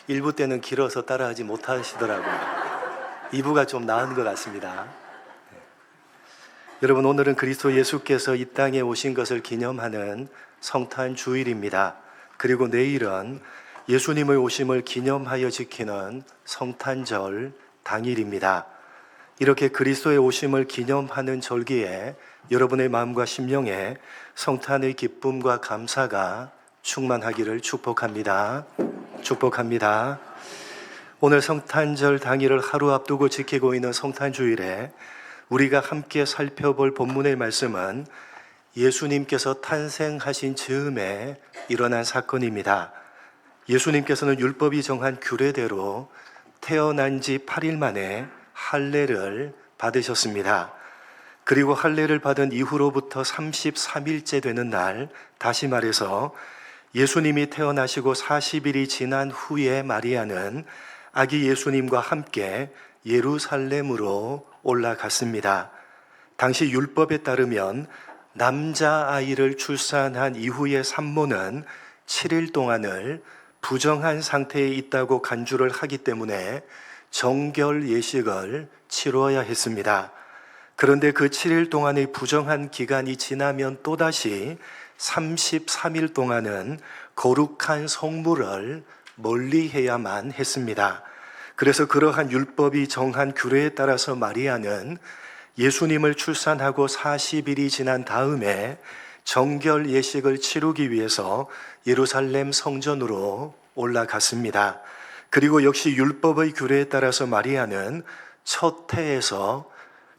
1부 때는 길어서 따라하지 못하시더라고요. 2부가 좀 나은 것 같습니다. 여러분, 오늘은 그리스도 예수께서 이 땅에 오신 것을 기념하는 성탄 주일입니다. 그리고 내일은 예수님의 오심을 기념하여 지키는 성탄절 당일입니다. 이렇게 그리스도의 오심을 기념하는 절기에 여러분의 마음과 심령에 성탄의 기쁨과 감사가 충만하기를 축복합니다. 축복합니다. 오늘 성탄절 당일을 하루 앞두고 지키고 있는 성탄주일에 우리가 함께 살펴볼 본문의 말씀은 예수님께서 탄생하신 즈음에 일어난 사건입니다. 예수님께서는 율법이 정한 규례대로 태어난 지 8일 만에 할례를 받으셨습니다. 그리고 할례를 받은 이후로부터 33일째 되는 날, 다시 말해서 예수님이 태어나시고 40일이 지난 후에 마리아는 아기 예수님과 함께 예루살렘으로 올라갔습니다. 당시 율법에 따르면 남자아이를 출산한 이후의 산모는 7일 동안을 부정한 상태에 있다고 간주를 하기 때문에 정결 예식을 치러야 했습니다. 그런데 그 7일 동안의 부정한 기간이 지나면 또다시 33일 동안은 거룩한 성물을 멀리해야만 했습니다. 그래서 그러한 율법이 정한 규례에 따라서 마리아는 예수님을 출산하고 40일이 지난 다음에 정결 예식을 치르기 위해서 예루살렘 성전으로 올라갔습니다. 그리고 역시 율법의 규례에 따라서 마리아는 첫 태에서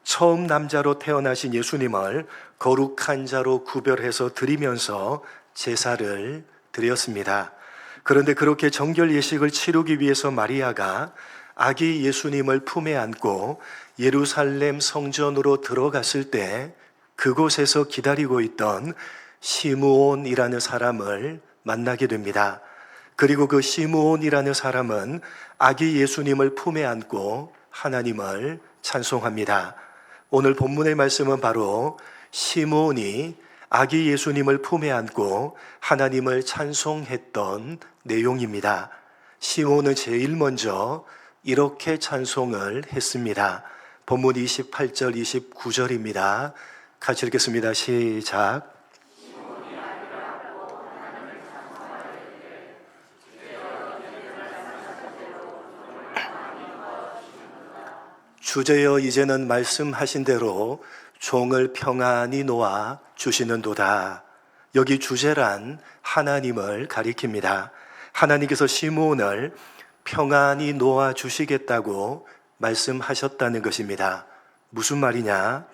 처음 남자로 태어나신 예수님을 거룩한 자로 구별해서 드리면서 제사를 드렸습니다. 그런데 그렇게 정결 예식을 치르기 위해서 마리아가 아기 예수님을 품에 안고 예루살렘 성전으로 들어갔을 때 그곳에서 기다리고 있던 시므온이라는 사람을 만나게 됩니다. 그리고 그 시므온이라는 사람은 아기 예수님을 품에 안고 하나님을 찬송합니다. 오늘 본문의 말씀은 바로 시므온이 아기 예수님을 품에 안고 하나님을 찬송했던 내용입니다. 시므온은 제일 먼저 이렇게 찬송을 했습니다. 본문 28절, 29절입니다. 같이 읽겠습니다. 시작. 주제여 이제는 말씀하신 대로 종을 평안히 놓아 주시는도다. 여기 주제란 하나님을 가리킵니다. 하나님께서 시므온을 평안히 놓아 주시겠다고 말씀하셨다는 것입니다. 무슨 말이냐?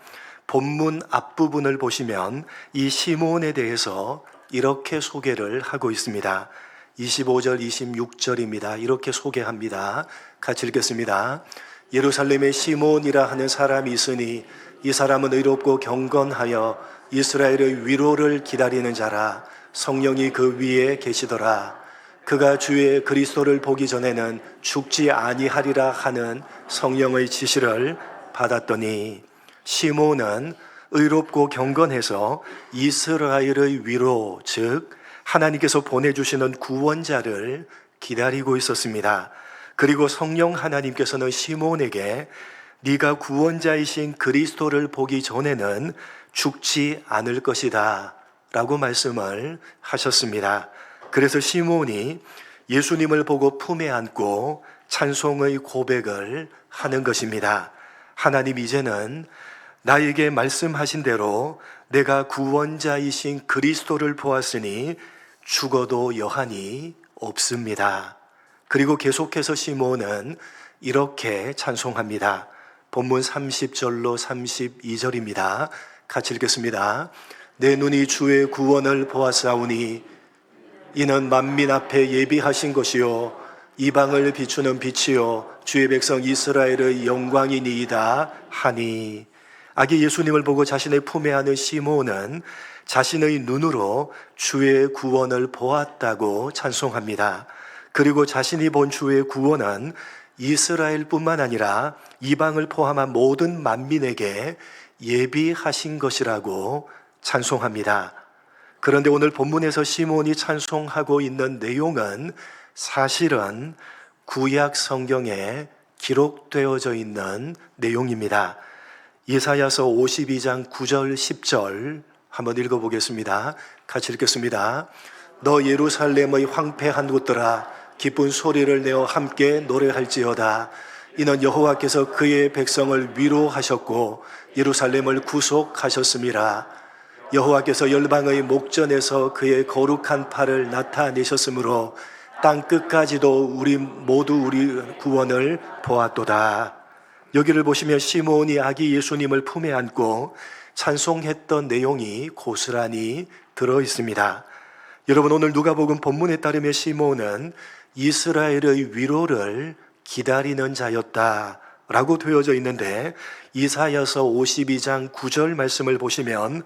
본문 앞부분을 보시면 이 시므온에 대해서 이렇게 소개를 하고 있습니다. 25절, 26절입니다. 이렇게 소개합니다. 같이 읽겠습니다. 예루살렘에 시므온이라 하는 사람이 있으니 이 사람은 의롭고 경건하여 이스라엘의 위로를 기다리는 자라. 성령이 그 위에 계시더라. 그가 주의 그리스도를 보기 전에는 죽지 아니하리라 하는 성령의 지시를 받았더니, 시므온은 의롭고 경건해서 이스라엘의 위로, 즉 하나님께서 보내주시는 구원자를 기다리고 있었습니다. 그리고 성령 하나님께서는 시므온에게 네가 구원자이신 그리스도를 보기 전에는 죽지 않을 것이다 라고 말씀을 하셨습니다. 그래서 시므온이 예수님을 보고 품에 안고 찬송의 고백을 하는 것입니다. 하나님, 이제는 나에게 말씀하신 대로 내가 구원자이신 그리스도를 보았으니 죽어도 여한이 없습니다. 그리고 계속해서 시므온은 이렇게 찬송합니다. 본문 30절로 32절입니다. 같이 읽겠습니다. 내 눈이 주의 구원을 보았사오니 이는 만민 앞에 예비하신 것이요 이방을 비추는 빛이요 주의 백성 이스라엘의 영광이니이다 하니. 아기 예수님을 보고 자신의 품에 안은 시므온은 자신의 눈으로 주의 구원을 보았다고 찬송합니다. 그리고 자신이 본 주의 구원은 이스라엘뿐만 아니라 이방을 포함한 모든 만민에게 예비하신 것이라고 찬송합니다. 그런데 오늘 본문에서 시므온이 찬송하고 있는 내용은 사실은 구약 성경에 기록되어져 있는 내용입니다. 이사야서 52장 9절 10절 한번 읽어보겠습니다. 같이 읽겠습니다. 너 예루살렘의 황폐한 곳들아 기쁜 소리를 내어 함께 노래할지어다. 이는 여호와께서 그의 백성을 위로하셨고 예루살렘을 구속하셨음이라. 여호와께서 열방의 목전에서 그의 거룩한 팔을 나타내셨으므로 땅 끝까지도 우리 구원을 보았도다. 여기를 보시면 시므온이 아기 예수님을 품에 안고 찬송했던 내용이 고스란히 들어 있습니다. 여러분, 오늘 누가복음 본문에 따르면 시므온은 이스라엘의 위로를 기다리는 자였다라고 되어져 있는데, 이사야서 52장 9절 말씀을 보시면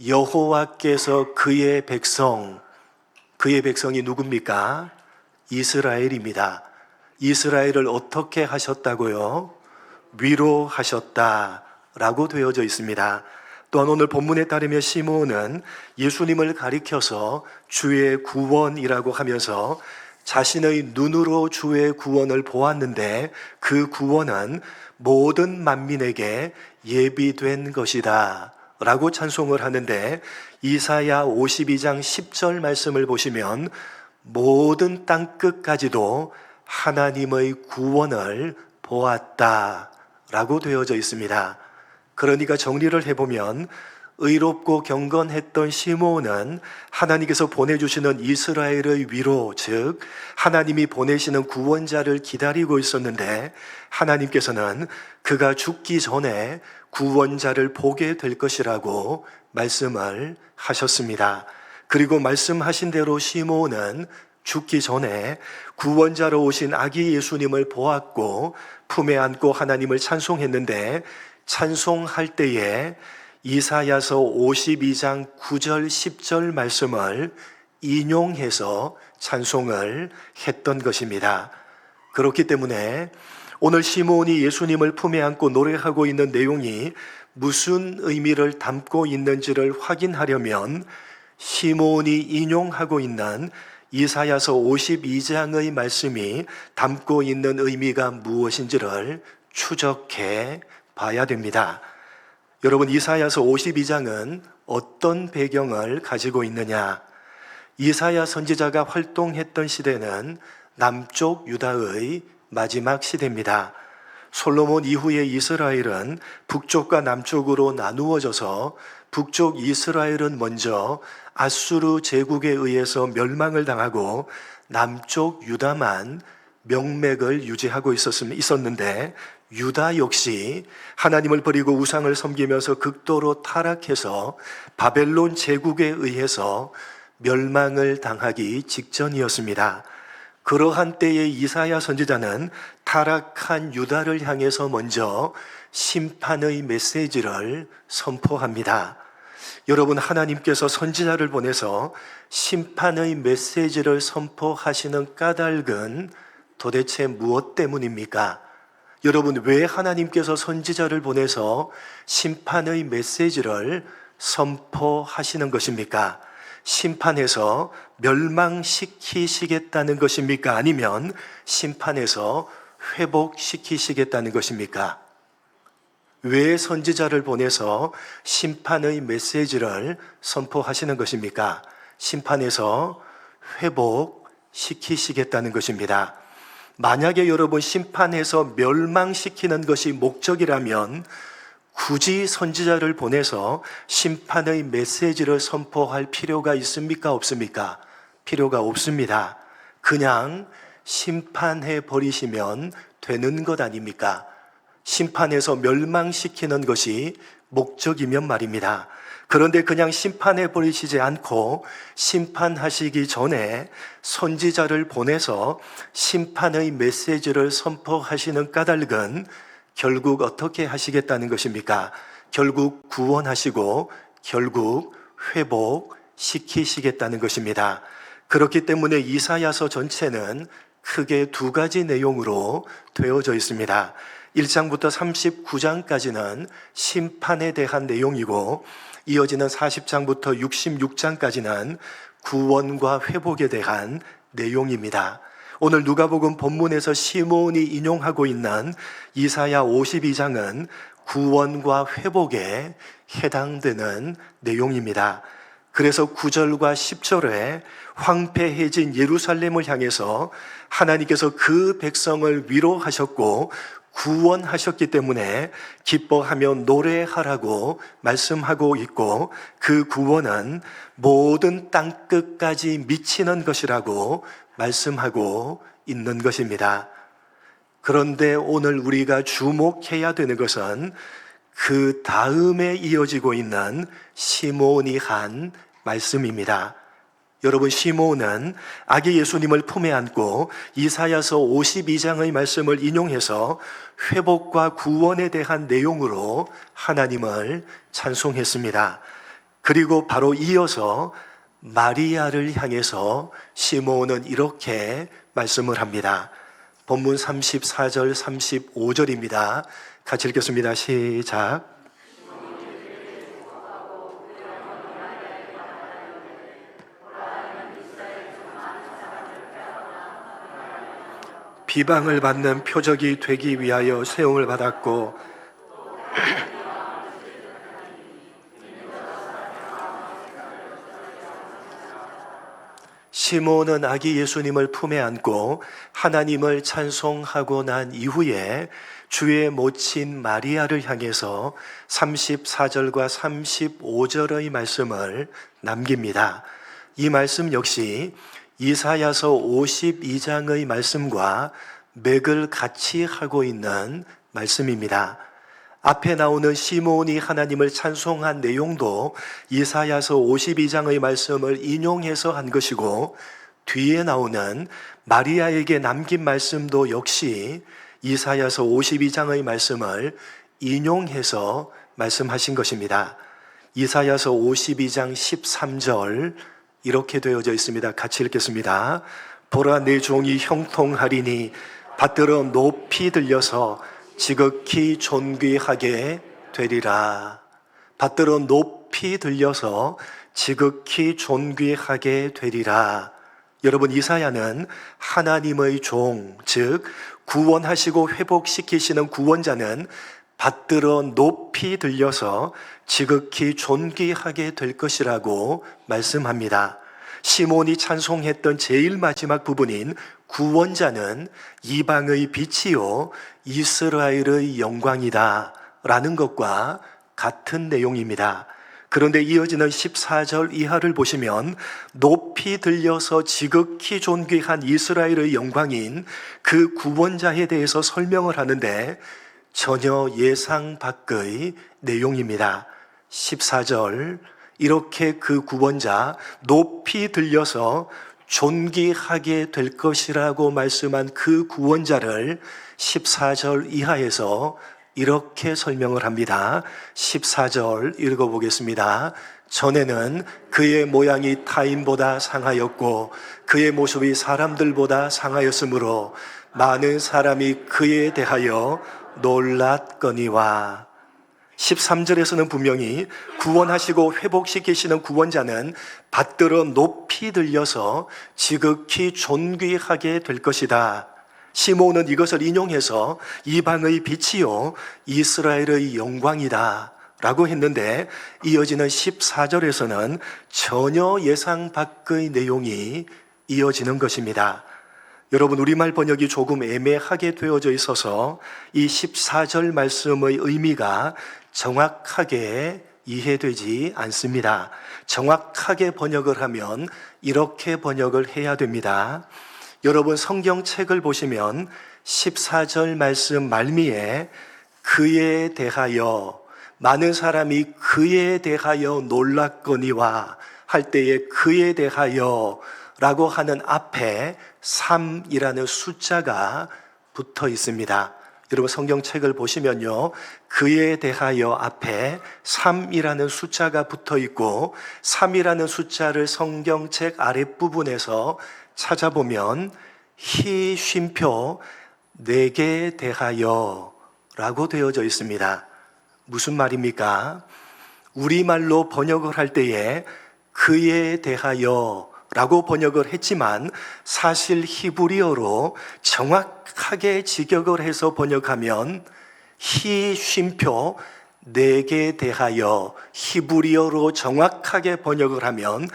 여호와께서 그의 백성이 누굽니까? 이스라엘입니다. 이스라엘을 어떻게 하셨다고요? 위로하셨다라고 되어져 있습니다. 또한 오늘 본문에 따르면 시므온은 예수님을 가리켜서 주의 구원이라고 하면서 자신의 눈으로 주의 구원을 보았는데 그 구원은 모든 만민에게 예비된 것이다 라고 찬송을 하는데, 이사야 52장 10절 말씀을 보시면 모든 땅끝까지도 하나님의 구원을 보았다 라고 되어져 있습니다. 그러니까 정리를 해보면 의롭고 경건했던 시므온은 하나님께서 보내주시는 이스라엘의 위로, 즉 하나님이 보내시는 구원자를 기다리고 있었는데, 하나님께서는 그가 죽기 전에 구원자를 보게 될 것이라고 말씀을 하셨습니다. 그리고 말씀하신 대로 시므온은 죽기 전에 구원자로 오신 아기 예수님을 보았고 품에 안고 하나님을 찬송했는데, 찬송할 때에 이사야서 52장 9절 10절 말씀을 인용해서 찬송을 했던 것입니다. 그렇기 때문에 오늘 시므온이 예수님을 품에 안고 노래하고 있는 내용이 무슨 의미를 담고 있는지를 확인하려면 시므온이 인용하고 있는 이사야서 52장의 말씀이 담고 있는 의미가 무엇인지를 추적해 봐야 됩니다. 여러분, 이사야서 52장은 어떤 배경을 가지고 있느냐? 이사야 선지자가 활동했던 시대는 남쪽 유다의 마지막 시대입니다. 솔로몬 이후에 이스라엘은 북쪽과 남쪽으로 나누어져서 북쪽 이스라엘은 먼저 아수르 제국에 의해서 멸망을 당하고 남쪽 유다만 명맥을 유지하고 있었는데, 유다 역시 하나님을 버리고 우상을 섬기면서 극도로 타락해서 바벨론 제국에 의해서 멸망을 당하기 직전이었습니다. 그러한 때에 이사야 선지자는 타락한 유다를 향해서 먼저 심판의 메시지를 선포합니다. 여러분, 하나님께서 선지자를 보내서 심판의 메시지를 선포하시는 까닭은 도대체 무엇 때문입니까? 여러분, 왜 하나님께서 선지자를 보내서 심판의 메시지를 선포하시는 것입니까? 심판해서 멸망시키시겠다는 것입니까? 아니면 심판해서 회복시키시겠다는 것입니까? 왜 선지자를 보내서 심판의 메시지를 선포하시는 것입니까? 심판해서 회복시키시겠다는 것입니다. 만약에 여러분 심판해서 멸망시키는 것이 목적이라면 굳이 선지자를 보내서 심판의 메시지를 선포할 필요가 있습니까? 없습니까? 필요가 없습니다. 그냥 심판해 버리시면 되는 것 아닙니까? 심판해서 멸망시키는 것이 목적이면 말입니다. 그런데 그냥 심판해 버리시지 않고 심판하시기 전에 선지자를 보내서 심판의 메시지를 선포하시는 까닭은 결국 어떻게 하시겠다는 것입니까? 결국 구원하시고 결국 회복시키시겠다는 것입니다. 그렇기 때문에 이사야서 전체는 크게 두 가지 내용으로 되어져 있습니다. 1장부터 39장까지는 심판에 대한 내용이고, 이어지는 40장부터 66장까지는 구원과 회복에 대한 내용입니다. 오늘 누가복음 본문에서 시몬이 인용하고 있는 이사야 52장은 구원과 회복에 해당되는 내용입니다. 그래서 9절과 10절에 황폐해진 예루살렘을 향해서 하나님께서 그 백성을 위로하셨고 구원하셨기 때문에 기뻐하며 노래하라고 말씀하고 있고, 그 구원은 모든 땅끝까지 미치는 것이라고 말씀하고 있는 것입니다. 그런데 오늘 우리가 주목해야 되는 것은 그 다음에 이어지고 있는 시몬이 한 말씀입니다. 여러분, 시몬은 아기 예수님을 품에 안고 이사야서 52장의 말씀을 인용해서 회복과 구원에 대한 내용으로 하나님을 찬송했습니다. 그리고 바로 이어서 마리아를 향해서 시몬은 이렇게 말씀을 합니다. 본문 34절 35절입니다. 같이 읽겠습니다. 시작. 비방을 받는 표적이 되기 위하여 세움을 받았고 시몬은 아기 예수님을 품에 안고 하나님을 찬송하고 난 이후에 주의 모친 마리아를 향해서 34절과 35절의 말씀을 남깁니다. 이 말씀 역시 이사야서 52장의 말씀과 맥을 같이 하고 있는 말씀입니다. 앞에 나오는 시몬이 하나님을 찬송한 내용도 이사야서 52장의 말씀을 인용해서 한 것이고, 뒤에 나오는 마리아에게 남긴 말씀도 역시 이사야서 52장의 말씀을 인용해서 말씀하신 것입니다. 이사야서 52장 13절 이렇게 되어져 있습니다. 같이 읽겠습니다. 보라, 내 종이 형통하리니 받들어 높이 들려서 지극히 존귀하게 되리라. 받들어 높이 들려서 지극히 존귀하게 되리라. 여러분, 이사야는 하나님의 종, 즉 구원하시고 회복시키시는 구원자는 받들어 높이 들려서 지극히 존귀하게 될 것이라고 말씀합니다. 시몬이 찬송했던 제일 마지막 부분인 구원자는 이방의 빛이요 이스라엘의 영광이다 라는 것과 같은 내용입니다. 그런데 이어지는 14절 이하를 보시면 높이 들려서 지극히 존귀한 이스라엘의 영광인 그 구원자에 대해서 설명을 하는데 전혀 예상 밖의 내용입니다. 14절, 이렇게 그 구원자 높이 들려서 존귀하게 될 것이라고 말씀한 그 구원자를 14절 이하에서 이렇게 설명을 합니다. 14절 읽어보겠습니다. 전에는 그의 모양이 타인보다 상하였고 그의 모습이 사람들보다 상하였으므로 많은 사람이 그에 대하여 놀랐거니와. 13절에서는 분명히 구원하시고 회복시키시는 구원자는 받들어 높이 들려서 지극히 존귀하게 될 것이다. 시몬은 이것을 인용해서 이방의 빛이요 이스라엘의 영광이다 라고 했는데, 이어지는 14절에서는 전혀 예상 밖의 내용이 이어지는 것입니다. 여러분, 우리말 번역이 조금 애매하게 되어져 있어서 이 14절 말씀의 의미가 정확하게 이해되지 않습니다. 정확하게 번역을 하면 이렇게 번역을 해야 됩니다. 여러분, 성경책을 보시면 14절 말씀 말미에 그에 대하여, 많은 사람이 그에 대하여 놀랐거니와 할 때에 그에 대하여 라고 하는 앞에 3이라는 숫자가 붙어 있습니다. 여러분, 성경책을 보시면요, 그에 대하여 앞에 3이라는 숫자가 붙어 있고 3이라는 숫자를 성경책 아랫부분에서 찾아보면 히 쉼표 내게 대하여 라고 되어져 있습니다. 무슨 말입니까? 우리말로 번역을 할 때에 그에 대하여 라고 번역을 했지만 사실 히브리어로 정확하게 직역을 해서 번역하면 히 쉼표 내게 대하여, 히브리어로 정확하게 번역을 하면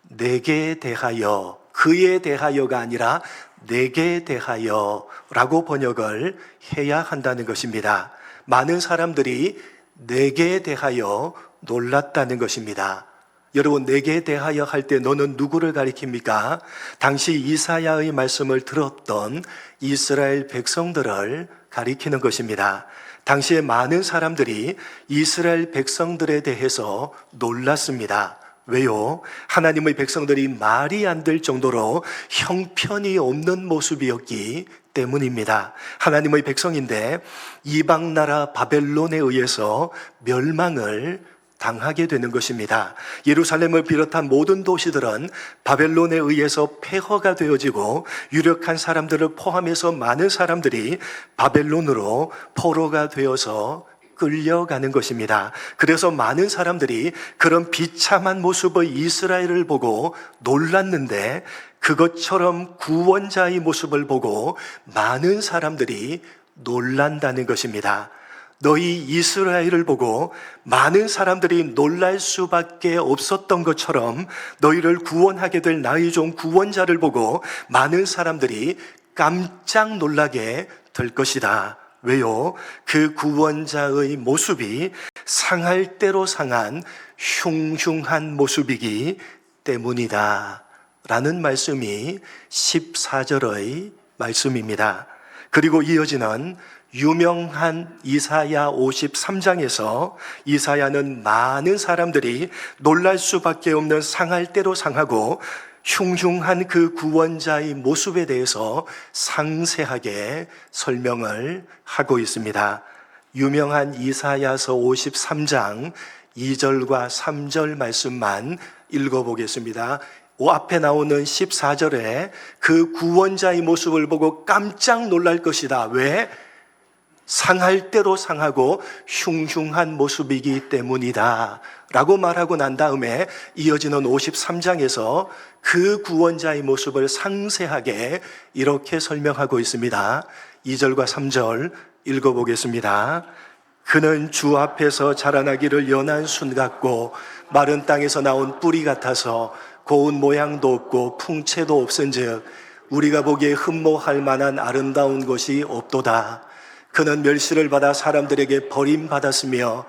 내게 대하여, 그에 대하여가 아니라 내게 대하여 라고 번역을 해야 한다는 것입니다. 많은 사람들이 내게 대하여 놀랐다는 것입니다. 여러분, 내게 대하여 할 때 너는 누구를 가리킵니까? 당시 이사야의 말씀을 들었던 이스라엘 백성들을 가리키는 것입니다. 당시에 많은 사람들이 이스라엘 백성들에 대해서 놀랐습니다. 왜요? 하나님의 백성들이 말이 안 될 정도로 형편이 없는 모습이었기 때문입니다. 하나님의 백성인데 이방 나라 바벨론에 의해서 멸망을 당하게 되는 것입니다. 예루살렘을 비롯한 모든 도시들은 바벨론에 의해서 폐허가 되어지고 유력한 사람들을 포함해서 많은 사람들이 바벨론으로 포로가 되어서 끌려가는 것입니다. 그래서 많은 사람들이 그런 비참한 모습의 이스라엘을 보고 놀랐는데 그것처럼 구원자의 모습을 보고 많은 사람들이 놀란다는 것입니다. 너희 이스라엘을 보고 많은 사람들이 놀랄 수밖에 없었던 것처럼 너희를 구원하게 될 나의 종 구원자를 보고 많은 사람들이 깜짝 놀라게 될 것이다. 왜요? 그 구원자의 모습이 상할 대로 상한 흉흉한 모습이기 때문이다 라는 말씀이 14절의 말씀입니다. 그리고 이어지는 유명한 이사야 53장에서 이사야는 많은 사람들이 놀랄 수밖에 없는 상할 대로 상하고 흉흉한 그 구원자의 모습에 대해서 상세하게 설명을 하고 있습니다. 유명한 이사야서 53장 2절과 3절 말씀만 읽어보겠습니다. 앞에 나오는 14절에 그 구원자의 모습을 보고 깜짝 놀랄 것이다. 왜? 상할 대로 상하고 흉흉한 모습이기 때문이다 라고 말하고 난 다음에 이어지는 53장에서 그 구원자의 모습을 상세하게 이렇게 설명하고 있습니다. 2절과 3절 읽어보겠습니다. 그는 주 앞에서 자라나기를 연한 순 같고 마른 땅에서 나온 뿌리 같아서 고운 모양도 없고 풍채도 없은즉 우리가 보기에 흠모할 만한 아름다운 것이 없도다. 그는 멸시를 받아 사람들에게 버림받았으며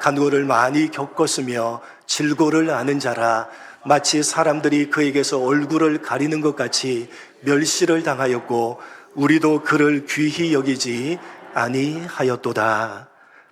간고를 많이 겪었으며 질고를 아는 자라. 마치 사람들이 그에게서 얼굴을 가리는 것 같이 멸시를 당하였고 우리도 그를 귀히 여기지 아니하였도다.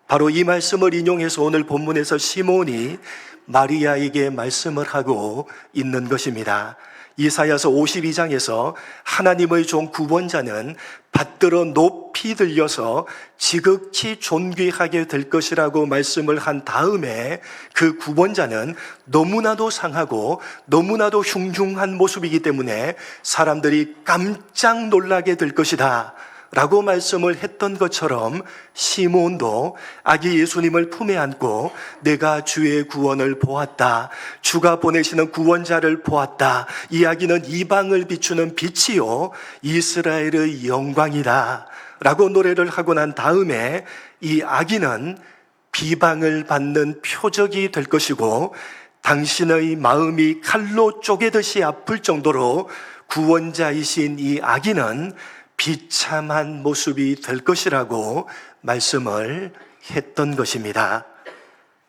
바로 이 말씀을 인용해서 오늘 본문에서 시몬이 마리아에게 말씀을 하고 있는 것입니다. 이사야서 52장에서 하나님의 종 구원자는 받들어 높이 들려서 지극히 존귀하게 될 것이라고 말씀을 한 다음에 그 구원자는 너무나도 상하고 너무나도 흉흉한 모습이기 때문에 사람들이 깜짝 놀라게 될 것이다 라고 말씀을 했던 것처럼 시몬도 아기 예수님을 품에 안고 내가 주의 구원을 보았다, 주가 보내시는 구원자를 보았다, 이 아기는 이방을 비추는 빛이요 이스라엘의 영광이다 라고 노래를 하고 난 다음에 이 아기는 비방을 받는 표적이 될 것이고 당신의 마음이 칼로 쪼개듯이 아플 정도로 구원자이신 이 아기는 비참한 모습이 될 것이라고 말씀을 했던 것입니다.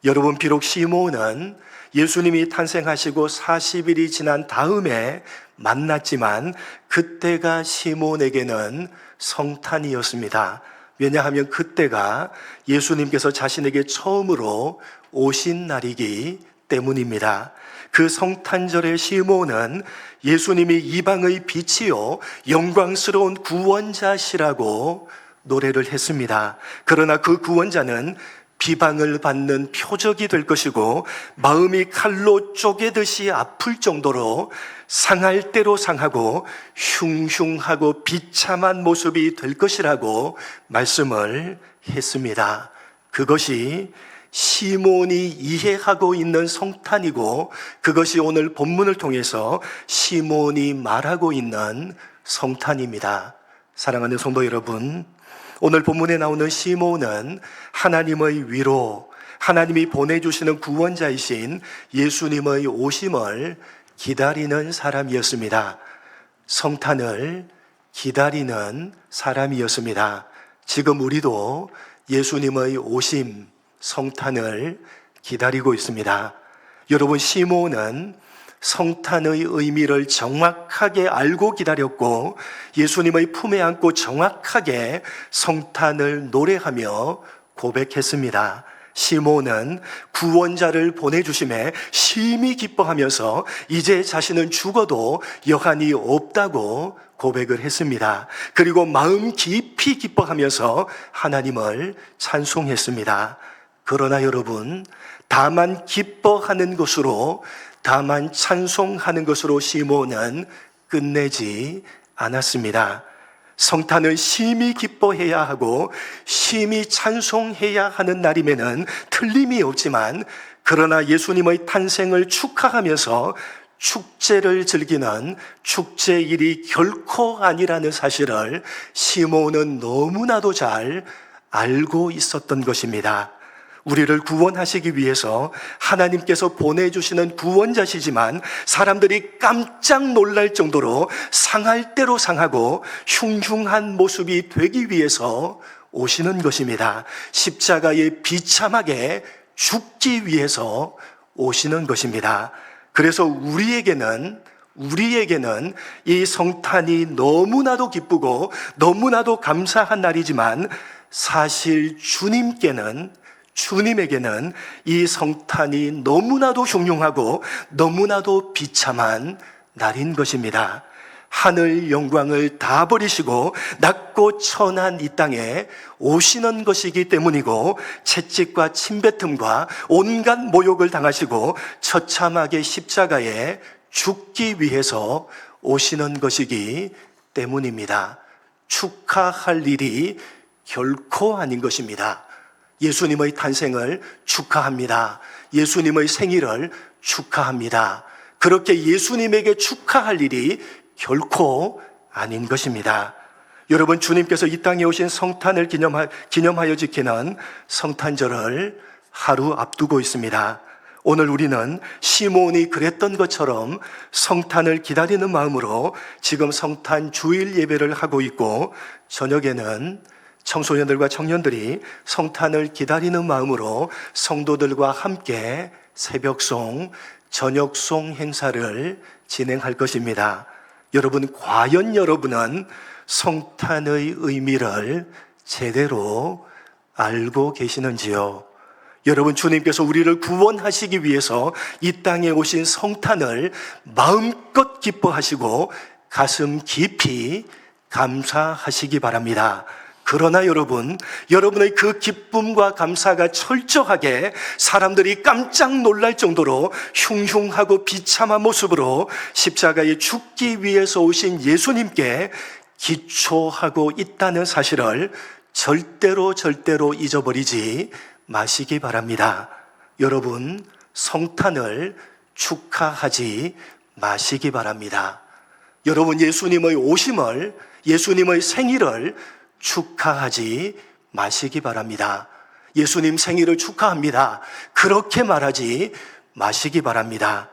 여러분, 비록 시몬은 예수님이 탄생하시고 40일이 지난 다음에 만났지만 그때가 시몬에게는 성탄이었습니다. 왜냐하면 그때가 예수님께서 자신에게 처음으로 오신 날이기 때문입니다. 그 성탄절의 시몬은 예수님이 이방의 빛이요 영광스러운 구원자시라고 노래를 했습니다. 그러나 그 구원자는 비방을 받는 표적이 될 것이고 마음이 칼로 쪼개듯이 아플 정도로 상할 대로 상하고 흉흉하고 비참한 모습이 될 것이라고 말씀을 했습니다. 그것이 시몬이 이해하고 있는 성탄이고, 그것이 오늘 본문을 통해서 시몬이 말하고 있는 성탄입니다. 사랑하는 성도 여러분, 오늘 본문에 나오는 시몬은 하나님의 위로, 하나님이 보내주시는 구원자이신 예수님의 오심을 기다리는 사람이었습니다. 성탄을 기다리는 사람이었습니다. 지금 우리도 예수님의 오심, 성탄을 기다리고 있습니다. 여러분, 시몬은 성탄의 의미를 정확하게 알고 기다렸고, 예수님의 품에 안고 정확하게 성탄을 노래하며 고백했습니다. 시몬은 구원자를 보내주심에 심히 기뻐하면서 이제 자신은 죽어도 여한이 없다고 고백을 했습니다. 그리고 마음 깊이 기뻐하면서 하나님을 찬송했습니다. 그러나 여러분, 다만 기뻐하는 것으로, 다만 찬송하는 것으로 시몬은 끝내지 않았습니다. 성탄을 심히 기뻐해야 하고 심히 찬송해야 하는 날임에는 틀림이 없지만, 그러나 예수님의 탄생을 축하하면서 축제를 즐기는 축제일이 결코 아니라는 사실을 시몬은 너무나도 잘 알고 있었던 것입니다. 우리를 구원하시기 위해서 하나님께서 보내주시는 구원자시지만, 사람들이 깜짝 놀랄 정도로 상할 대로 상하고 흉흉한 모습이 되기 위해서 오시는 것입니다. 십자가에 비참하게 죽기 위해서 오시는 것입니다. 그래서 우리에게는 이 성탄이 너무나도 기쁘고 너무나도 감사한 날이지만, 사실 주님에게는 이 성탄이 너무나도 흉흉하고 너무나도 비참한 날인 것입니다. 하늘 영광을 다 버리시고 낮고 천한 이 땅에 오시는 것이기 때문이고, 채찍과 침뱉음과 온갖 모욕을 당하시고 처참하게 십자가에 죽기 위해서 오시는 것이기 때문입니다. 축하할 일이 결코 아닌 것입니다. 예수님의 탄생을 축하합니다. 예수님의 생일을 축하합니다. 그렇게 예수님에게 축하할 일이 결코 아닌 것입니다. 여러분, 주님께서 이 땅에 오신 성탄을 기념하여 지키는 성탄절을 하루 앞두고 있습니다. 오늘 우리는 시몬이 그랬던 것처럼 성탄을 기다리는 마음으로 지금 성탄 주일 예배를 하고 있고, 저녁에는 청소년들과 청년들이 성탄을 기다리는 마음으로 성도들과 함께 새벽송, 저녁송 행사를 진행할 것입니다. 여러분, 과연 여러분은 성탄의 의미를 제대로 알고 계시는지요? 여러분, 주님께서 우리를 구원하시기 위해서 이 땅에 오신 성탄을 마음껏 기뻐하시고 가슴 깊이 감사하시기 바랍니다. 그러나 여러분의 그 기쁨과 감사가 철저하게 사람들이 깜짝 놀랄 정도로 흉흉하고 비참한 모습으로 십자가에 죽기 위해서 오신 예수님께 기초하고 있다는 사실을 절대로 잊어버리지 마시기 바랍니다. 여러분, 성탄을 축하하지 마시기 바랍니다. 여러분, 예수님의 오심을, 예수님의 생일을 축하하지 마시기 바랍니다. 예수님 생일을 축하합니다. 그렇게 말하지 마시기 바랍니다.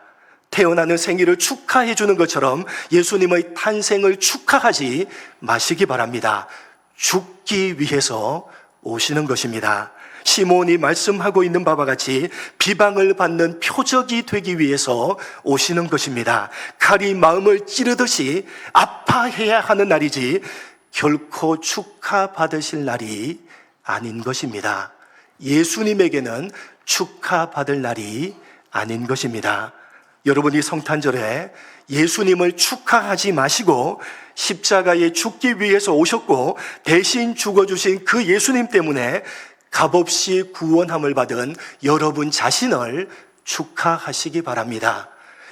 태어나는 생일을 축하해 주는 것처럼 예수님의 탄생을 축하하지 마시기 바랍니다. 죽기 위해서 오시는 것입니다. 시몬이 말씀하고 있는 바와 같이 비방을 받는 표적이 되기 위해서 오시는 것입니다. 칼이 마음을 찌르듯이 아파해야 하는 날이지 결코 축하받으실 날이 아닌 것입니다. 예수님에게는 축하받을 날이 아닌 것입니다. 여러분이 성탄절에 예수님을 축하하지 마시고 십자가에 죽기 위해서 오셨고 대신 죽어주신 그 예수님 때문에 값없이 구원함을 받은 여러분 자신을 축하하시기 바랍니다.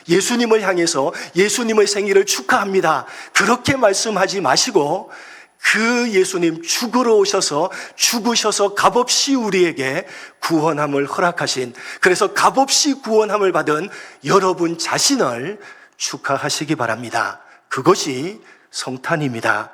예수님을 향해서 예수님의 생일을 축하합니다. 그렇게 말씀하지 마시고 그 예수님 죽으러 오셔서 죽으셔서 값없이 우리에게 구원함을 허락하신, 그래서 값없이 구원함을 받은 여러분 자신을 축하하시기 바랍니다. 그것이 성탄입니다.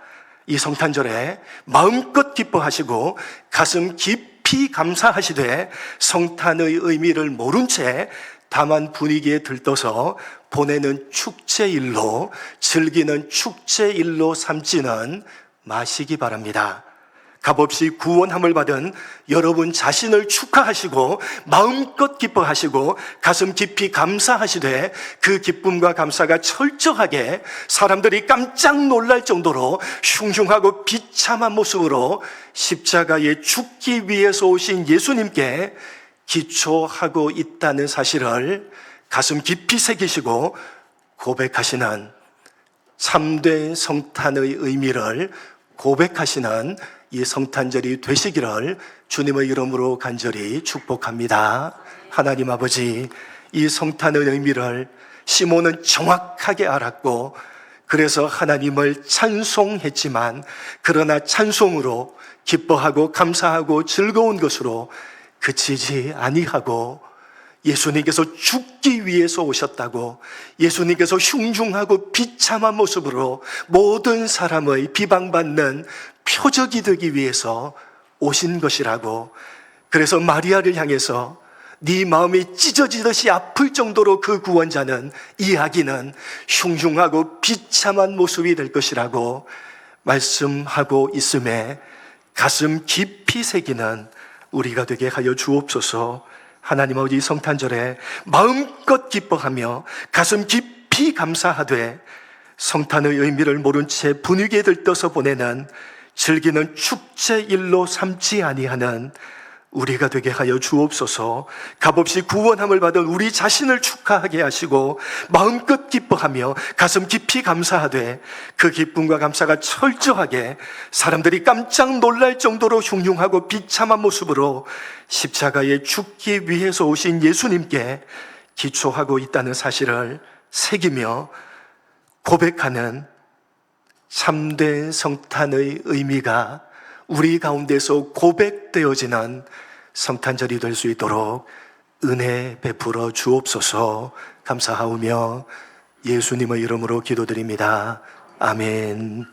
이 성탄절에 마음껏 기뻐하시고 가슴 깊이 감사하시되 성탄의 의미를 모른 채 다만 분위기에 들떠서 보내는 축제일로, 즐기는 축제일로 삼지는 마시기 바랍니다. 값없이 구원함을 받은 여러분 자신을 축하하시고 마음껏 기뻐하시고 가슴 깊이 감사하시되 그 기쁨과 감사가 철저하게 사람들이 깜짝 놀랄 정도로 흉흉하고 비참한 모습으로 십자가에 죽기 위해서 오신 예수님께 기초하고 있다는 사실을 가슴 깊이 새기시고 고백하시는, 참된 성탄의 의미를 고백하시는 이 성탄절이 되시기를 주님의 이름으로 간절히 축복합니다. 하나님 아버지, 이 성탄의 의미를 시몬은 정확하게 알았고 그래서 하나님을 찬송했지만, 그러나 찬송으로 기뻐하고 감사하고 즐거운 것으로 그치지 아니하고 예수님께서 죽기 위해서 오셨다고, 예수님께서 흉흉하고 비참한 모습으로 모든 사람의 비방받는 표적이 되기 위해서 오신 것이라고, 그래서 마리아를 향해서 네 마음이 찢어지듯이 아플 정도로 그 구원자는, 이 아기는 흉흉하고 비참한 모습이 될 것이라고 말씀하고 있음에 가슴 깊이 새기는 우리가 되게 하여 주옵소서. 하나님 아버지, 성탄절에 마음껏 기뻐하며 가슴 깊이 감사하되 성탄의 의미를 모른 채 분위기에 들떠서 보내는, 즐기는 축제일로 삼지 아니하는 우리가 되게 하여 주옵소서. 값없이 구원함을 받은 우리 자신을 축하하게 하시고 마음껏 기뻐하며 가슴 깊이 감사하되 그 기쁨과 감사가 철저하게 사람들이 깜짝 놀랄 정도로 흉흉하고 비참한 모습으로 십자가에 죽기 위해서 오신 예수님께 기초하고 있다는 사실을 새기며 고백하는 참된 성탄의 의미가 우리 가운데서 고백되어지는 성탄절이 될 수 있도록 은혜 베풀어 주옵소서. 감사하오며 예수님의 이름으로 기도드립니다. 아멘.